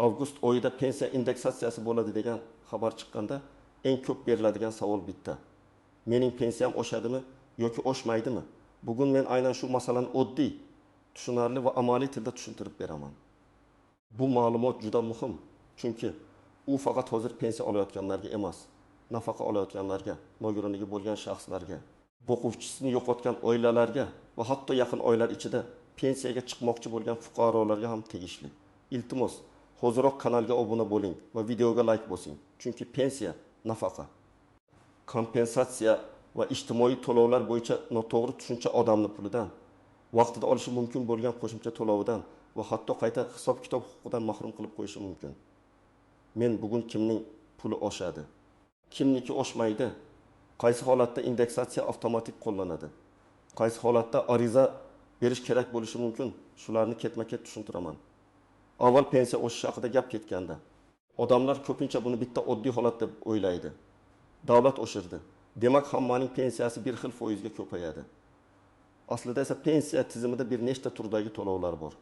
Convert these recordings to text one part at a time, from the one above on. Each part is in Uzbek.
Avgust oyida pensiya indeksatsiyasi bo'ladi degan xabar chiqqanda eng ko'p beriladigan savol bitta. Mening pensiyam oshadimi yoki oshmaydimi? Bugun men aynan shu masalani oddiy, tushunarli va amaliy tilda tushuntirib beraman. Bu ma'lumot juda muhim, chunki u faqat hozir pensiya olayotganlarga emas, nafaqa olayotganlarga, nogironligi bo'lgan shaxslarga, o'quvchisini yo'qotgan oilalarga va hatto yaqin oylar ichida pensiyaga chiqmoqchi bo'lgan fuqarolarga ham tegishli. Iltimos, hoziroq kanalga obuna bo'ling va videoga like bosing, chunki pensiya nafaqa, kompensatsiya va ijtimoiy to'lovlar bo'yicha noto'g'ri tushuncha odamni pulidan, vaqtida olishi mumkin bo'lgan qo'shimcha to'lovidan va hatto qayta hisob-kitob huquqidan mahrum qilib qo'yishi mumkin. Men bugun kimning puli oshadi, kimniki oshmaydi, qaysi holatda indeksatsiya avtomatik qo'llanadi, qaysi holatda ariza berish kerak bo'lishi mumkin, shularni ketma-ket tushuntiraman. Avval pensiya oshishi haqida gap ketganda, odamlar ko'pincha buni bitta oddiy holat deb o'ylaydi. Davlat oshirdi, demak hammaning pensiyasi bir xil foizga ko'payadi. Aslida esa pensiya tizimida bir nechta turdagi to'lovlar bor.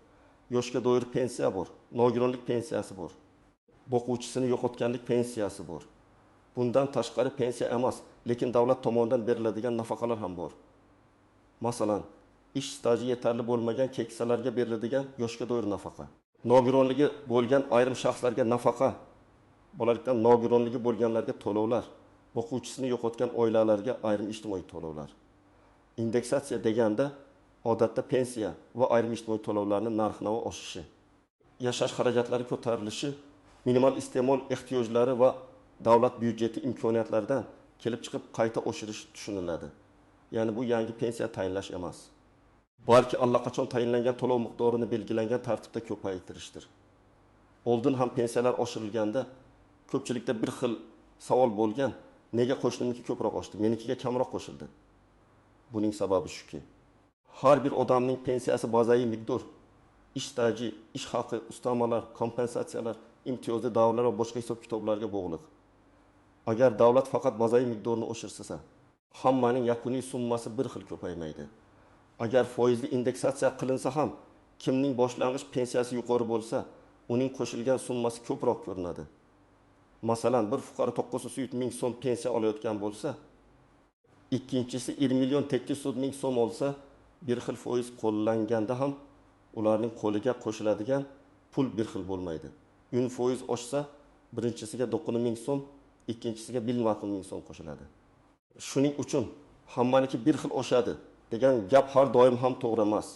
Yoshga doir pensiya bor, nogironlik pensiyasi bor, o'quvchisini yo'qotganlik pensiyasi bor. Bundan tashqari pensiya emas, lekin davlat tomonidan beriladigan nafaqalar ham bor. Masalan, ish staji yetarli bo'lmagan keksalarga beriladigan yoshga doir nafaqa, nogironligi bo'lgan ayrim shaxslarga nafaqa, bolalikdan nogironligi bo'lganlarga to'lovlar, o'quvchisini yo'qotgan oilalarga ayrim ijtimoiy to'lovlar. Indeksatsiya deganda odatda pensiya va ayrim ijtimoiy to'lovlarning narx-navo oshishi, yashash xarajatlari ko'tarilishi, minimal iste'mol ehtiyojlari va davlat byudjeti imkoniyatlaridan kelib chiqib qayta oshirish tushuniladi. Ya'ni bu yangi pensiya tayinlash emas, balki allaqachon tayinlangan to'lov miqdorini belgilangan tartibda ko'paytirishdir. Oldin ham pensiyalar oshirilganda ko'pchilikda bir xil savol bo'lgan: nega qo'shnimniki ko'proq oshdi, menikiga kamroq qo'shildi? Buning sababi shuki, har bir odamning pensiyasi bazaviy miqdor, ish staji, ish haqi, ustamalar, kompensatsiyalar, imtiyozli davrlar va boshqa hisob-kitoblarga bog'liq. Agar davlat faqat bazaviy miqdorni oshirsa, hammaning yakuniy summasi bir xil ko'paymaydi. Agar foizli indeksatsiya qilinsa ham, kimning boshlang'ich pensiyasi yuqori bo'lsa, uning qo'shilgan summasi ko'proq ko'rinadi. Masalan, bir fuqaro 900 ming so'm pensiya olayotgan bo'lsa, ikkinchisi 1.800 ming so'm olsa, bir xil foiz qo'llanganda ham ularning qo'liga qo'shiladigan pul bir xil bo'lmaydi. Foiz oshsa, birinchisiga 9 ming so'm, ikkinchisiga 1.6 ming so'm qo'shiladi. Shuning uchun hammaniki bir xil oshadi degan gap har doim ham to'g'ri emas.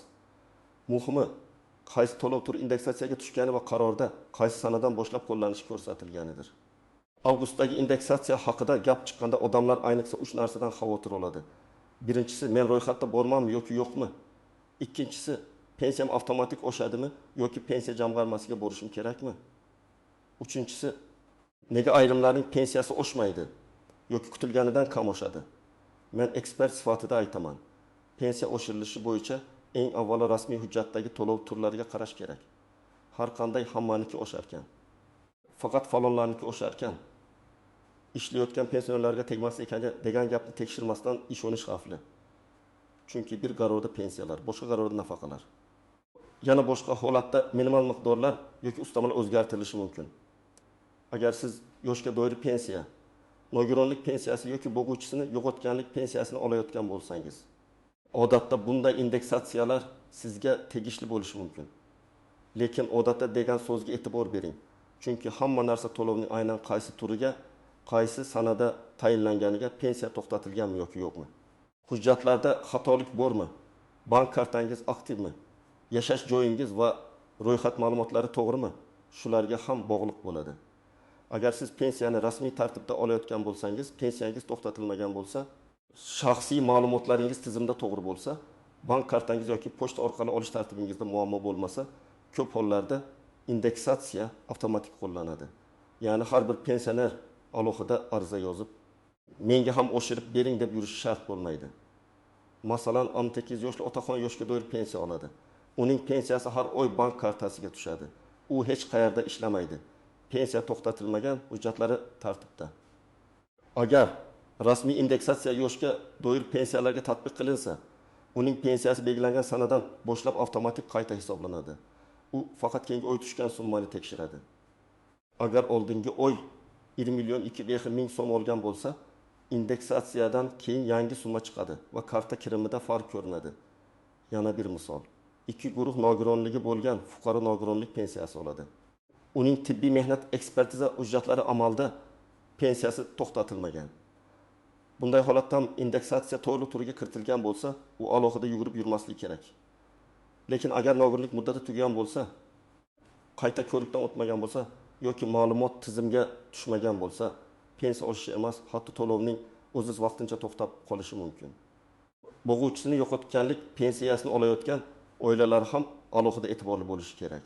Muhimi, qaysi to'lov turi indeksatsiyaga tushgani va qarorda qaysi sanadan boshlab qo'llanishi ko'rsatilganidir. Avgustdagi indeksatsiya haqida gap chiqqanda odamlar ayniqsa 3 narsadan xavotir oladi. Birinchisi, men ro'yxatda bormanmi yoki yo'qmi? Ikkinchisi, pensiyam avtomatik oshadimi yoki pensiya jamg'armasiga borishim kerakmi? Uchinchisi, nega ayrimlarning pensiyasi oshmaydi yoki kutilganidan kam oshadi? Men ekspert sifatida aytaman. Pensiya oshirilishi bo'yicha eng avvalo rasmiy hujjatdagi to'lov turlariga qarash kerak. Har qanday hammaniki osharkan, faqat falonlarniki osharkan, ishlayotgan pensionerlarga tegmas ekan degan gapni tekshirmasdan ishonish xavfli. Chunki bir qarorda pensiyalar, boshqa qarorda nafaqalar. Yana boshqa holatda minimal miqdorlar yoki ustamalar o'zgartirilishi mumkin. Agar siz yoshga doir pensiya, nogironlik pensiyasi yoki o'quvchisini yo'qotganlik pensiyasini olayotgan bo'lsangiz, odatda bunday indeksatsiyalar sizga tegishli bo'lishi mumkin. Lekin odatda degan so'zga e'tibor bering. Chunki hamma narsa to'lovning aynan qaysi turiga, qaysi sanada tayinlanganiga pensiya to'xtatilganmi yoki yo'qmi? Hujjatlarda xatolik bormi? Bank kartangiz aktivmi? Yashash joyingiz va ro'yxat ma'lumotlari to'g'rimi? Shularga ham bog'liq bo'ladi. Agar siz pensiyani rasmiy tartibda olayotgan bo'lsangiz, pensiyangiz to'xtatilmagan bo'lsa, shaxsiy ma'lumotlaringiz tizimda to'g'ri bo'lsa, bank kartangiz yoki pochta orqali olish tartibingizda muammo bo'lmasa, ko'p hollarda indeksatsiya avtomatik qo'llanadi. Ya'ni har bir pensioner alohida ariza yozib, menga ham oshirib bering deb yurishi shart bo'lmaydi. Masalan, 18 yoshli otaxon yoshga doir pensiya oladi. Uning pensiyasi har oy bank kartasiga tushadi. U hech qayerda ishlamaydi. Pensiya to'xtatilmagan, hujjatlari tartibda. Agar rasmiy indeksatsiya yoshga doir pensiyalarga tatbiq qilinsa, uning pensiyasi belgilangan sanadan boshlab avtomatik qayta hisoblanadi. U faqat keyingi oy tushgan summani tekshiradi. Agar oldingi oy 1 million 200 ming so'm olgan bo'lsa, indeksatsiyadan keyin yangi summa chiqadi va karta kirimida farq ko'rinadi. Yana bir misol. İki guruh nogironligi bo'lgan fuqaro nogironlik pensiyasi oladi. Uning tibbiy mehnat ekspertiza hujjatlari amalda pensiyasi to'xtatilmagan. Bunday holatda indeksatsiya to'liq turiga kiritilgan bo'lsa, u alohida yugurib yurmasligi kerak. Lekin agar nogironlik muddati tugagan bo'lsa, qayta ko'rikdan o'tmagan bo'lsa yoki ma'lumot tizimga tushmagan bo'lsa, pensiya oshishi emas, hatto to'lovning o'ziz vaqtincha to'xtab qolishi mumkin. Boquvchisini yo'qotganlik pensiyasini olayotgan oilalar ham alohida e'tiborli bo'lishi kerak.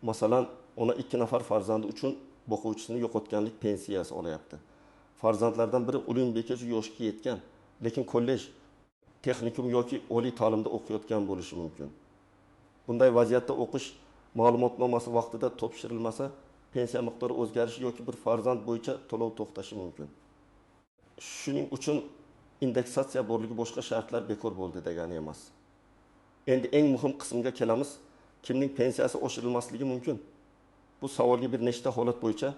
Masalan, ona 2 nafar farzandi uchun boquvchisini yo'qotganlik pensiyasi olayapti. Farzandlardan biri o'lim bekachi yoshga yetgan, lekin kollej, texnikum yoki oliy ta'limda o'qiyotgan bo'lishi mumkin. Bunday vaziyatda o'qish ma'lumotnomasi vaqtida topshirilmasa, pensiya miqdori o'zgarishi yoki bir farzand bo'yicha to'lov to'xtashi mumkin. Shuning uchun indeksatsiya borligi boshqa shartlar bekor bo'ldi degani emas. Endi eng muhim qismga kelamiz. Kimning pensiyasi oshirilmasligi mumkin? Bu savolga bir nechta holat bo'yicha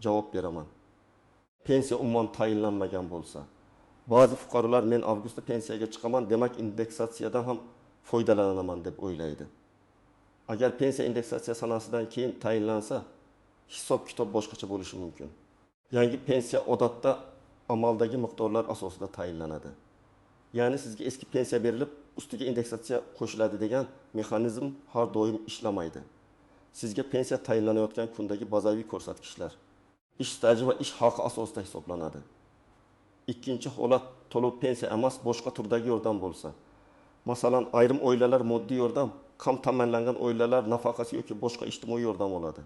javob beraman. Pensiya umuman tayinlanmagan bo'lsa, ba'zi fuqarolar men avgustda pensiyaga chiqaman, demak indeksatsiyadan ham foydalanaman deb o'ylaydi. Agar pensiya indeksatsiya sanasidan keyin tayinlansa, hisob-kitob boshqacha bo'lishi mumkin. Yangi pensiya odatda amaldagi miqdorlar asosida tayinlanadi. Ya'ni sizga eski pensiya berilib, ustiga indeksatsiya qo'shiladi degan mexanizm har doim ishlamaydi. Sizga pensiya tayinlanayotgan kundagi bazaviy ko'rsatkichlar ish staji va ish haqi asosida hisoblanadi. Ikkinchi holat to'lov pensiya emas, boshqa turdagi yordam bo'lsa. Masalan, ayrim oilalar moddiy yordam, kam ta'minlangan oilalar nafaqasi yoki boshqa ijtimoiy yordam oladi.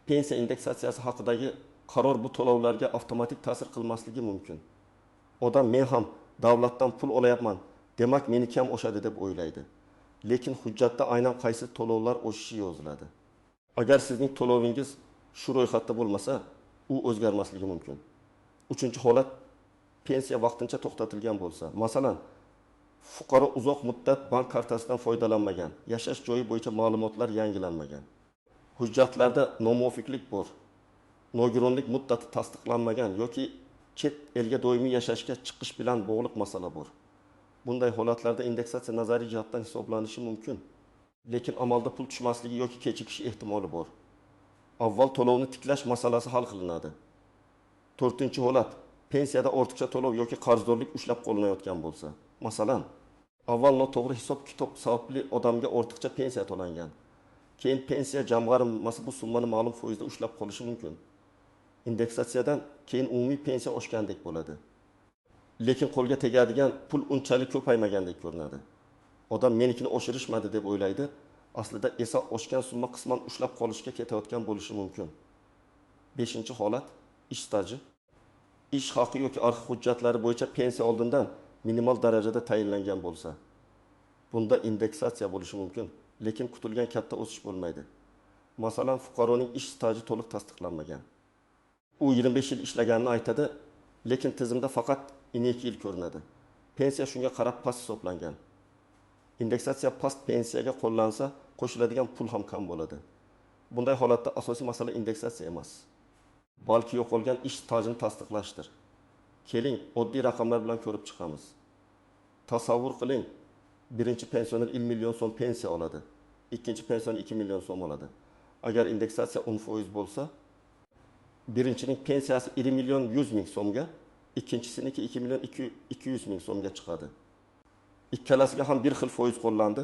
Pensiya indeksatsiyasi haqidagi qaror bu to'lovlarga avtomatik ta'sir qilmasligi mumkin. Odam men ham davlatdan pul olayapman, demak meniki ham oshadi deb o'ylaydi. Lekin hujjatda aynan qaysi to'lovlar oshishi yoziladi. Agar sizning to'lovingiz shu ro'yxatda bo'lmasa, u o'zgarmasligi mumkin. Uchinchi holat pensiya vaqtincha to'xtatilgan bo'lsa. Masalan, fuqaro uzoq muddat bank kartasidan foydalanmagan, yashash joyi bo'yicha ma'lumotlar yangilanmagan. Hujjatlarda nomuvofiqlik bor. Nogironlik muddati tasdiqlanmagan yoki chet elga doimiy yashashga chiqish bilan bog'liq masala bor. Bunday holatlarda indeksatsiya nazariy jihatdan hisoblanishi mumkin, lekin amalda pul tushmasligi yoki kechikish ehtimoli bor. Avval to'lovni tiklash masalasi hal qilinadi. 4-holat pensiyada ortiqcha to'lov yoki qarzdorlik ushlab qolinayotgan bo'lsa. Masalan, avval noto'g'ri hisob-kitob sababli odamga ortiqcha pensiya to'langan. Keyin pensiya jamg'armasi bu summani ma'lum foizda ushlab qolishi mumkin. Indeksatsiyadan keyin umumiy pensiya oshgandek bo'ladi. Lekin qo'lga tegadigan pul unchalik ko'paymagandek ko'rinadi. Odam menikini oshirishmadi deb o'ylaydi. Aslida esa oshgan summa qisman ushlab qolishga ketayotgan bo'lishi mumkin. 5-holat ish staji. Ish haqi yoki arxiv hujjatlari bo'yicha pensiya oldindan minimal darajada tayinlangan bo'lsa, bunda indeksatsiya bo'lishi mumkin, lekin kutilgan katta o'sish bo'lmaydi. Masalan, fuqaroning ish staji to'liq tasdiqlanmagan. U 25 yil ishlaganini aytadi, lekin tizimda faqat 2 yil ko'rinadi. Pensiya shunga qarab past hisoblangan. Indeksatsiya past pensiyaga qo'llansa, qo'shiladigan pul ham kam bo'ladi. Bunday holatda asosiy masala indeksatsiya emas, balki yo'qolgan ish stajini tasdiqlashdir. Keling, oddiy raqamlar bilan ko'rib chiqamiz. Tasavvur qiling, birinchi pensioner 1 million so'm pensiya oladi, ikkinchi pensioner 2 million so'm oladi. Agar indeksatsiya 10% bo'lsa, birinchining pensiyasi 1 million 100 ming so'mga, ikkinchisiniki 2 million 200 ming so'mga chiqadi. Ikkalasiga ham bir xil foiz qo'llandi,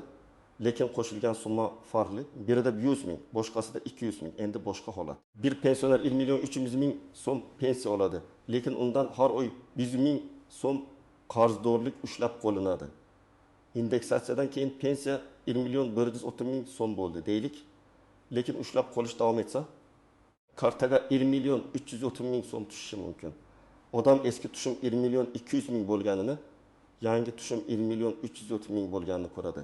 lekin qo'shilgan summa farqli. Birida 100 ming, boshqasida 200 ming. Endi boshqa holat. Bir pensioner 1 million 300 ming so'm pensiya oladi, lekin undan har oy 100 ming so'm qarzdorlik ushlab qo'linadi. Indeksatsiyadan keyin pensiya 1 million 130 ming so'm bo'ldi deylik. Lekin ushlab qolish davom etsa, kartaga 1 million 330 ming so'm tushishi mumkin. Odam eski tushum 1 million 200 ming bo'lganini, yangi tushum 1 million 330 ming bo'lganini ko'radi.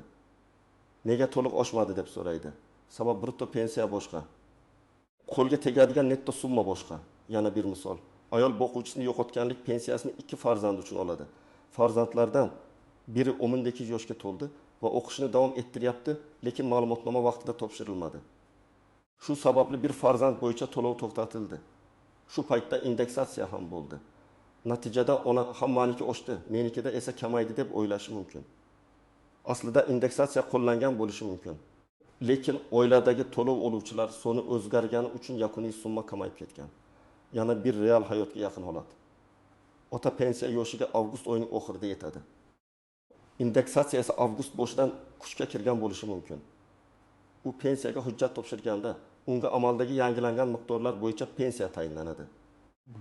Nega to'liq oshmadi deb so'raydi. Sabab brutto pensiya boshqa. Qo'lga tegadigan netto summa boshqa. Yana bir misol. Ayol boquvchisini yo'qotganlik pensiyasini 2 farzand uchun oladi. Farzandlardan biri 18 yoshga to'ldi va o'qishini davom ettiryapti, lekin ma'lumotnoma vaqtida topshirilmadi. Shu sababli bir farzand bo'yicha to'lov to'xtatildi. Shu paytda indeksatsiya ham bo'ldi. Natijada ona hammaniki oshdi, menikida esa kamaydi deb o'ylashi mumkin. Aslida indeksatsiya qo'llangan bo'lishi mumkin. Lekin oiladagi to'lov oluvchilar soni o'zgargani uchun yakuniy summa kamayib ketgan. Yana bir real hayotga yaqin holat. Ota pensiya yoshiga avgust oyining oxirida yetadi. Indeksatsiya esa avgust boshidan kuchga kirgan bo'lishi mumkin. U pensiyaga hujjat topshirganda unga amaldagi yangilangan miqdorlar bo'yicha pensiya tayinlanadi.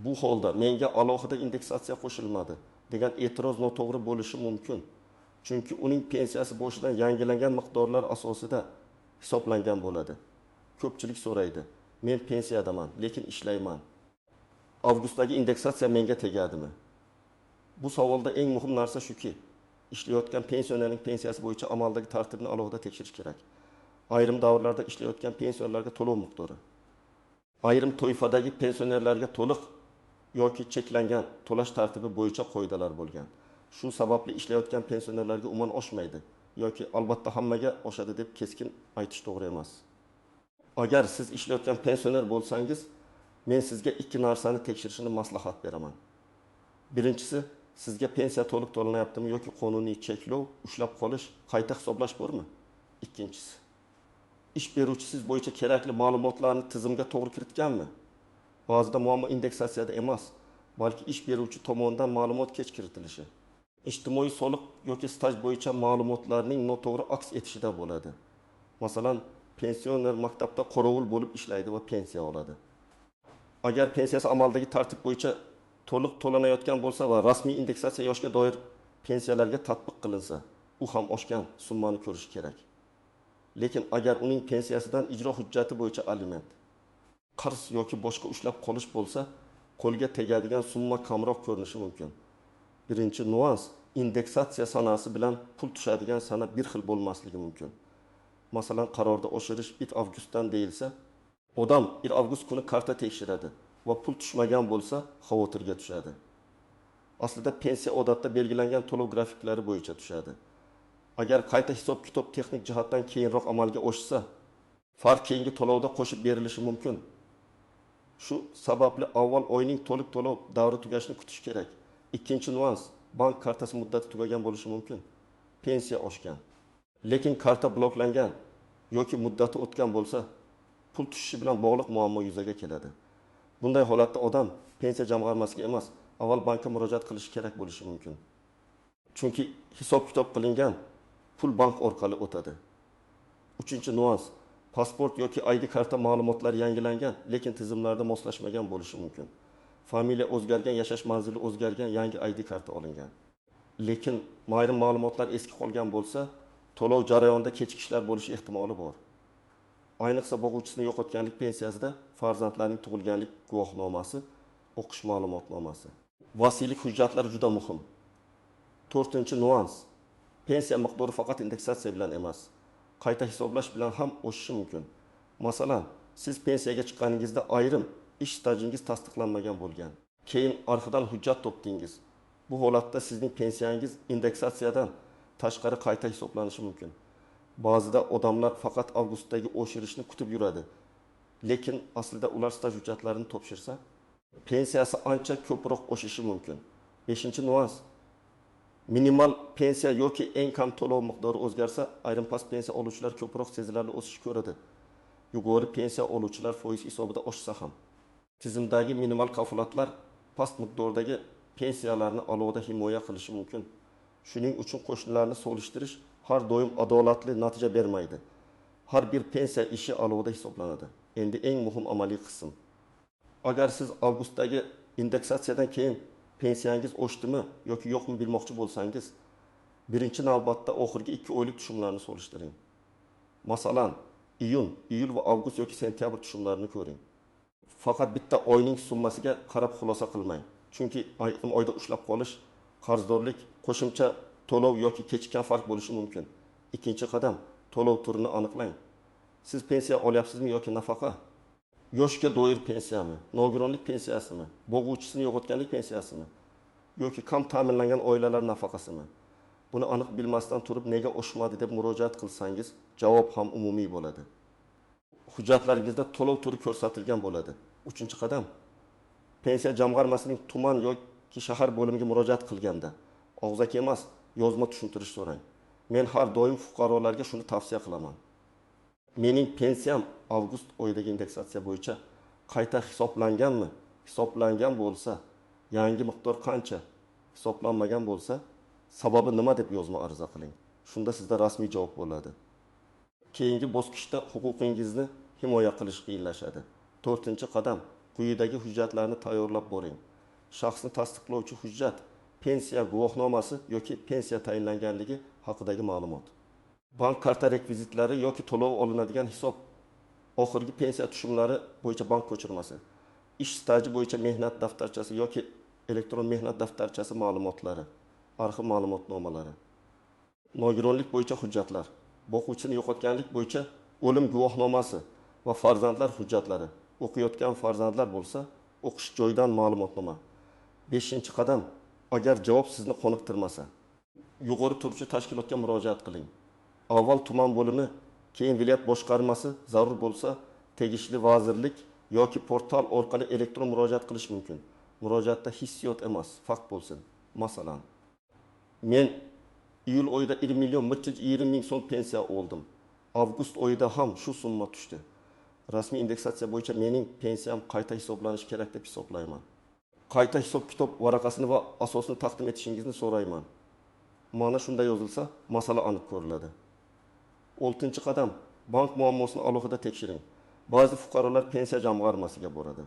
Bu holda menga alohida indeksatsiya qo'shilmadi degan e'tiroz noto'g'ri bo'lishi mumkin. Chunki uning pensiyasi boshidan yangilangan miqdorlar asosida hisoblangan bo'ladi. Ko'pchilik so'raydi: "Men pensiyadaman, lekin ishlayman. Avgustdagi indeksatsiya menga tegadimi?" Bu savolda eng muhim narsa shuki, ishlayotgan pensionerning pensiyasi bo'yicha amaldagi tartibni alohida tekshirish kerak. Ayrim davrlarda ishlayotgan pensionerlarga to'lov miqdori, ayrim toifadagi pensionerlarga to'liq yoki cheklangan to'lash tartibi bo'yicha qoidalar bo'lgan. Shu sababli ishlayotgan pensionerlarga umuman oshmaydi yoki albatta hammaga oshadi deb keskin aytish to'g'ri emas. Agar siz ishlayotgan pensioner bo'lsangiz, men sizga ikki narsani tekshirishni maslahat beraman. Birinchisi, sizga pensiya to'liq to'lanayaptimi yoki qonuniy cheklov, ushlab qolish, qayta hisoblash bormi? Ikkinchisi, ish beruvchi siz bo'yicha kerakli ma'lumotlarni tizimga to'g'ri kiritganmi? Ba'zida muammo indeksatsiyada emas, balki ish beruvchi tomonidan ma'lumot kech kiritilishi. Ijtimoiy soliq yoki staj bo'yicha ma'lumotlarning noto'g'ri aks etishida bo'ladi. Masalan, pensioner maktabda qorovul bo'lib ishlaydi va pensiya oladi. Agar pensiyasi amaldagi tartib bo'yicha to'liq to'lanayotgan bo'lsa va rasmiy indeksatsiya yoshga doir pensiyalarga tatbiq qilinsa, u ham oshgan summani ko'rish kerak. Lekin agar uning pensiyasidan ijro hujjati bo'yicha aliment, qarz yoki boshqa ushlab qolish bo'lsa, qo'lga tegadigan summa kamroq ko'rinishi mumkin. Birinchi nuans, indeksatsiya sanasi bilan pul tushadigan sana bir xil bo'lmasligi mumkin. Masalan, qarorda oshirish 1 avgustdan deyilsa, odam 1 avgust kuni karta tekshiradi va pul tushmagan bo'lsa, xavotirga tushadi. Aslida pensiya odatda belgilangan to'lov grafiklari bo'yicha tushadi. Agar qayta hisob-kitob texnik jihatdan keyinroq amalga oshsa, farq keyingi to'lovda qo'shib berilishi mumkin. Shu sababli avval oyning to'liq to'lov davri tugashini kutish kerak. Ikkinchi nuans, bank kartasi muddati tugagan bo'lishi mumkin. Pensiya oshgan, lekin karta bloklangan yoki muddati o'tgan bo'lsa, pul tushishi bilan bog'liq muammo yuzaga keladi. Bunday holatda odam pensiya jamg'armasiga emas, avval bankka murojaat qilishi kerak bo'lishi mumkin. Chunki hisob-kitob qilingan pul bank orqali o'tadi. Uchinchi nuans, pasport yoki ID karta ma'lumotlari yangilangan, lekin tizimlarda moslashmagan bo'lishi mumkin. Familiya o'zgargan, yashash manzili o'zgargan, yangi ID karta olingan. Lekin ayrim ma'lumotlar eski qolgan bo'lsa, to'lov jarayonida kechikishlar bo'lishi ehtimoli bor. Ayniqsa boquvchisini yo'qotganlik pensiyasida farzandlarning tug'ilganlik guvohnomasi, o'qish ma'lumotnomasi, vasiylik hujjatlari juda muhim. To'rtinchi nuans, pensiya miqdori faqat indeksatsiya bilan emas, qayta hisoblash bilan ham o'sishi mumkin. Masalan, siz pensiyaga chiqqaningizda ayrim ish stajingiz tasdiqlanmagan bo'lgan. Keyin arxidan hujjat topdingiz. Bu holatda sizning pensiyangiz indeksatsiyadan tashqari qayta hisoblanishi mumkin. Ba'zida odamlar faqat avgustdagi oshirishni kutib yuradi. Lekin aslida ular staj hujjatlarini topshirsa, pensiyasi ancha ko'proq oshishi mumkin. 5-nuans, minimal pensiya yoki eng kam to'lov miqdori o'zgarsa, ayrim past pensiya oluvchilar ko'proq sezilarli o'sish ko'radi. Yuqori pensiya oluvchilar foiz hisobida oshsa ham, tizimdagi minimal kafolatlar past miqdordagi pensiyalarni alohida himoya qilishi mumkin. Shuning uchun qo'shnilarni solishtirish har doim adolatli natija bermaydi. Har bir pensiya ishi alohida hisoblanadi. Endi eng muhim amaliy qism. Agar siz avgustdagi indeksatsiyadan keyin pensiyangiz oshdimi yoki yo'qmi bilmoqchi bo'lsangiz, birinchi navbatda oxirgi 2 oylik tushumlarni solishtiring. Masalan, iyul va avgust yoki sentyabr tushumlarini ko'ring. Faqat bitta oyning summasiga qarab xulosa qilmang. Chunki oyda ushlab qolish, qarzdorlik, qo'shimcha to'lov yoki kechikkan farq bo'lishi mumkin. Ikkinchi qadam, to'lov turini aniqlang. Siz pensiya olyapsizmi yoki nafaqa? Yoshga doir pensiyami, nogironlik pensiyasimi, boquvchisini yo'qotganlik pensiyasimi yoki kam ta'minlangan oilalar nafaqasimi? Buni aniq bilmasdan turib nega oshmadi deb murojaat qilsangiz, javob ham umumiy bo'ladi. hujjatlaringizda to'lov turi ko'rsatilgan bo'ladi. 3-qadam pensiya jamg'armasining tuman yoki shahar bo'limiga murojaat qilganda og'zaki emas, yozma tushuntirish so'rang. Men har doim fuqarolarga shuni tavsiya qilaman. Mening pensiyam avgust oyidagi indeksatsiya bo'yicha qayta hisoblanganmi? Hisoblangan bo'lsa, yangi miqdor qancha? Hisoblanmagan bo'lsa, sababi nima deb yozma ariza qiling. Shunda sizda rasmiy javob bo'ladi. Keyingi bosqichda huquqingizni himoya qilish qiyinlashadi. 4-qadam quyidagi hujjatlarni tayyorlab boring. Shaxsni tasdiqlovchi hujjat, pensiya guvohnomasi yoki pensiya tayinlanganligi haqidagi ma'lumot. Bank karta rekvizitlari yoki to'lov olinadigan hisob, oxirgi pensiya tushumlari bo'yicha bank ko'chirmasi, ish staji bo'yicha mehnat daftarchasi yoki elektron mehnat daftarchasi ma'lumotlari, arxiv ma'lumotnomalari, nogironlik bo'yicha hujjatlar, boquvchini yo'qotganlik bo'yicha o'lim guvohnomasi va farzandlar hujjatlari, o'qiyotgan farzandlar bo'lsa, o'qish joyidan ma'lumotnoma. 5-qadam, agar javob sizni qoniqtirmasa, yuqori turuvchi tashkilotga murojaat qiling. Avval tuman bo'limi, keyin viloyat boshqarmasi, zarur bo'lsa, tegishli vazirlik yoki portal orqali elektron murojaat qilish mumkin. Murojaatda hissiyot emas, fakt bo'lsin. Masalan, men iyul oyida 1.120.000 so'm pensiya oldim. Avgust oyida ham shu summa tushdi. Rasmiy indeksatsiya bo'yicha mening pensiyam qayta hisoblanishi kerak deb hisoblayman. Qayta hisob kitob varaqasini va asosini taqdim etishingizni so'rayman. Mana shunda yozilsa, masala aniq ko'riladi. 6-qadam, bank muammosini alohida tekshiring. Ba'zi fuqarolar pensiya jamg'armasiga boradi.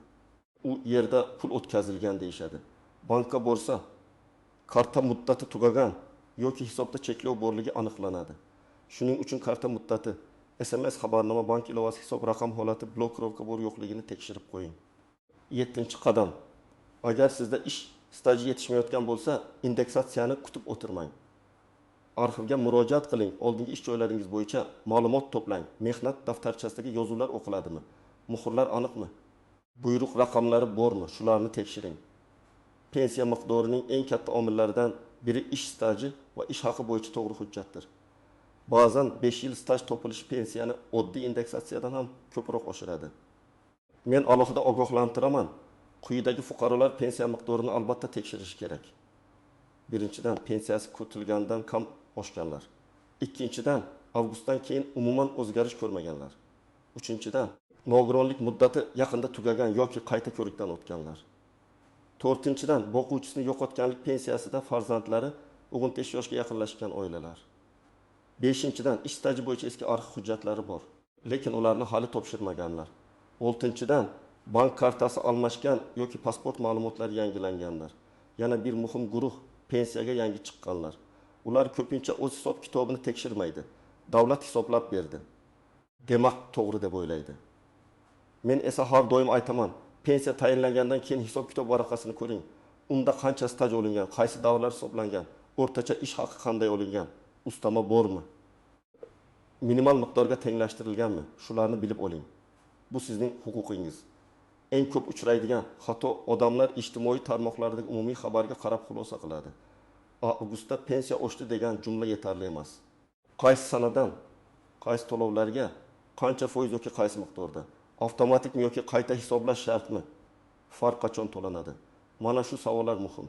U yerda pul o'tkazilgan deyishadi. Bankka borsa, karta muddati tugagan yoki hisobda cheklov borligi aniqlanadi. Shuning uchun karta muddati, SMS xabarnoma, bank ilovasi, hisob raqam holati, blokirovka bor yo'qligini tekshirib qo'ying. 7-qadam, agar sizda ish staji yetishmayotgan bo'lsa, indeksatsiyani kutib o'tirmang. Arxivga murojaat qiling, oldingi ish joylaringiz bo'yicha ma'lumot to'plang. Mehnat daftarchasidagi yozuvlar o'qiladimi? Muhrlar aniqmi? Buyruq raqamlari bormi? Shularni tekshiring. Pensiya miqdorining eng katta omillaridan biri ish staji va ish haqi bo'yicha to'g'ri hujjatdir. Ba'zan 5 yil staj topilishi pensiyani oddiy indeksatsiyadan ham ko'proq oshiradi. Men alohida ogohlantiraman. Quyidagi fuqarolar pensiya miqdorini albatta tekshirish kerak. Birinchidan, pensiyasi ko'tilgandan kam oshganlar. Ikkinchidan, avgustdan keyin umuman o'zgarish ko'rmaganlar. Uchinchidan, nogironlik muddati yaqinda tugagan yoki qayta ko'rikdan o'tganlar. To'rtinchidan, boquvchisini yo'qotganlik pensiyasida farzandlari 15 yoshga yaqinlashgan oilalar. Beshinchidan, ish staji bo'yicha eski arxiv hujjatlari bor, lekin ularni hali topshirmaganlar. Oltinchidan, bank kartasi almashgan yoki pasport ma'lumotlari yangilanganlar. Yana bir muhim guruh pensiyaga yangi chiqqanlar. Ular ko'pincha o'z hisob kitobini tekshirmaydi. Davlat hisoblab berdi. Demak, to'g'ri deb o'ylaydi. Men esa har doim aytaman, pensiya tayinlangandan keyin hisob kitob varaqasini ko'ring. Unda qancha staj olingan, qaysi davrlar hisoblangan, o'rtacha ish haqi qanday olingan, ustama bormi? Minimal miqdorga tenglashtirilganmi? Shularni bilib oling. Bu sizning huquqingiz. Eng ko'p uchraydigan xato odamlar ijtimoiy tarmoqlardagi umumiy xabarga qarab xulosa qiladi. Avgustda pensiya oshdi degan jumla yetarli emas. Qaysi sanadan, qaysi to'lovlarga, qancha foiz yoki qaysi miqdorda, avtomatikmi yoki qayta hisoblash shartmi? Farq qachon to'lanadi? Mana shu savollar muhim.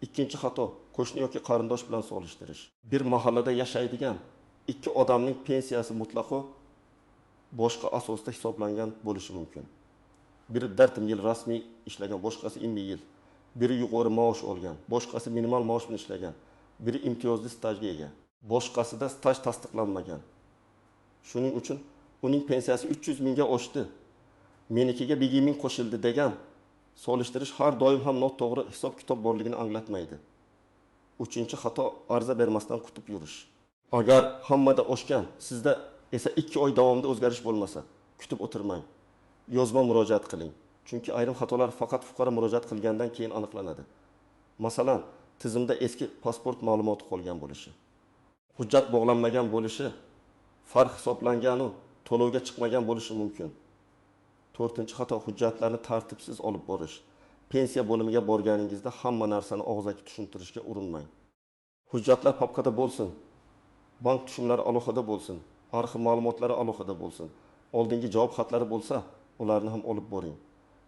Ikkinchi xato, qo'shni yoki qarindosh bilan solishtirish. Bir mahallada yashaydigan ikki odamning pensiyasi mutlaqo boshqa asosda hisoblangan bo'lishi mumkin. Biri 4 yil rasmiy ishlagan, boshqasi 20 yil. Biri yuqori maosh olgan, boshqasi minimal maosh bilan ishlagan. Biri imtiyozli stajga ega, boshqasida staj tasdiqlanmagan. Shuning uchun uning pensiyasi 300 mingga oshdi, menikiga 1 ming qo'shildi degan solishtirish har doim ham noto'g'ri hisob kitob borligini anglatmaydi. Uchinchi xato, ariza bermasdan kutib yurish. Agar hammada oshgan, sizda esa 2 oy davomida o'zgarish bo'lmasa, kutib o'tirmang. Yozma murojaat qiling. Chunki ayrim xatolar faqat fuqaro murojaat qilgandan keyin aniqlanadi. Masalan, tizimda eski pasport ma'lumoti qolgan bo'lishi, hujjat bog'lanmagan bo'lishi, farq hisoblangan u to'lovga chiqmagan bo'lishi mumkin. 4-xato, hujjatlarni tartibsiz olib borish. Pensiya bo'limiga borganingizda hamma narsani og'zaki tushuntirishga urinmang. Hujjatlar papkada bo'lsin, bank tushumlari alohida bo'lsin, arxiv ma'lumotlari alohida bo'lsin. oldingi javob xatlari bo'lsa, ularni ham olib boring.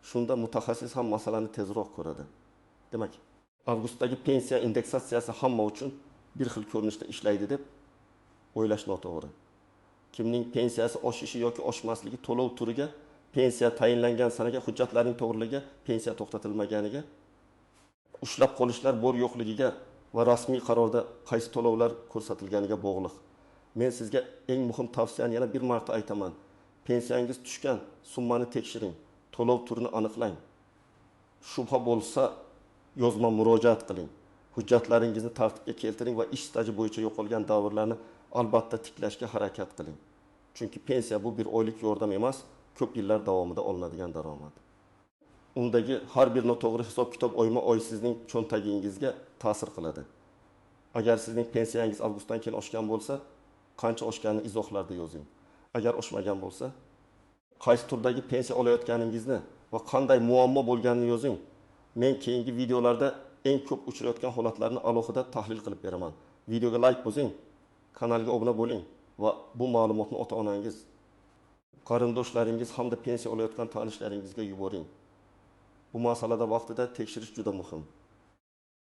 Shunda mutaxassis ham masalani tezroq ko'radi. Demak, avgustdagi pensiya indeksatsiyasi hamma uchun bir xil ko'rinishda ishlaydi deb o'ylash noto'g'ri. Kimning pensiyasi oshishi yoki oshmasligi to'lov turiga, pensiya tayinlangan sanaga hujjatlarning to'g'riligiga, pensiya to'xtatilmaganiga, ushlab qolishlar bor yo'qligiga va rasmiy qarorda qaysi to'lovlar ko'rsatilganiga bog'liq. Men sizga eng muhim tavsiyani yana bir marta aytaman. Pensiyangiz tushgan summani tekshiring, to'lov turini aniqlang. Shubha bo'lsa, yozma murojaat qiling. Hujjatlaringizni tartibga keltiring va ish staji bo'yicha yo'qolgan davrlarni albatta tiklashga harakat qiling. Chunki pensiya bu bir oylik yordam emas, ko'p yillar davomida olinadigan daromad. Undagi har bir noto'g'ri hisob-kitob oyma-oy sizning cho'ntagingizga ta'sir qiladi. Agar sizning pensiyangiz avgustdan keyin oshgan bo'lsa, qancha oshganini izohlarda yozing. Agar oshmagan bo'lsa, qaysi turdagi pensiya olayotganingizni va qanday muammo bo'lganini yozing. Men keyingi videolarda eng ko'p uchrayotgan holatlarni alohida tahlil qilib beraman. Videoga like bosing, kanalga obuna bo'ling va bu ma'lumotni ota-onangiz, qarindoshlaringiz hamda pensiya olayotgan tanishlaringizga yuboring. Bu masalada vaqtida tekshirish juda muhim.